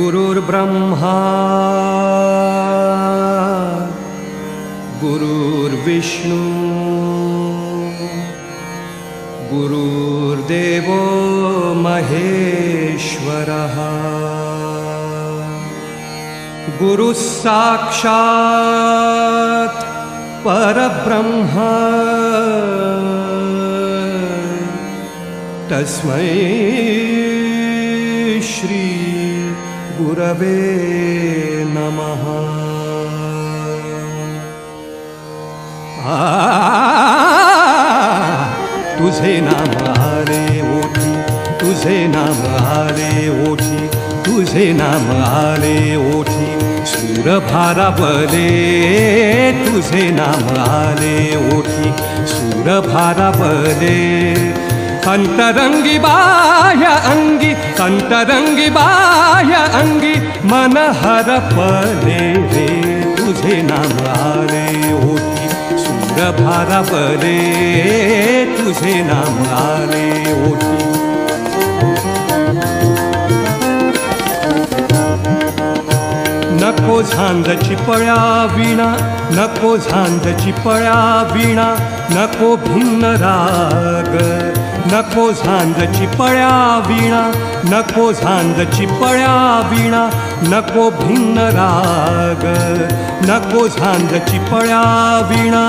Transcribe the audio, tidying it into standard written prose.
गुरुर्ब्रह्मा गुरुर्विष्णु गुरुर्देवो महेश्वरः गुरुः साक्षात् परब्रह्म तस्मै श्री गुरवे नमः। तुझे नाम आले ओठी, तुझे नाम आले ओठी, तुझे नाम आले ओठी, सूर भारावले तुझे नाम आले ओठी, सूर भारावले अंतरंगी बाह्य अंगी, अंतरंगी बाह्य अंगी मन हरपले रे तुझे नाम आले ओठी, सूर भारावले तुझे नाम आले ओठी। नको झांजची पळ्या वीणा, नको झांजची पळ्या वीणा, नको भिन्न राग, नको झांजची पळ्या वीणा, नको झांजची पळ्या वीणा, नको भिन्न राग, नको झांजची पळ्या वीणा।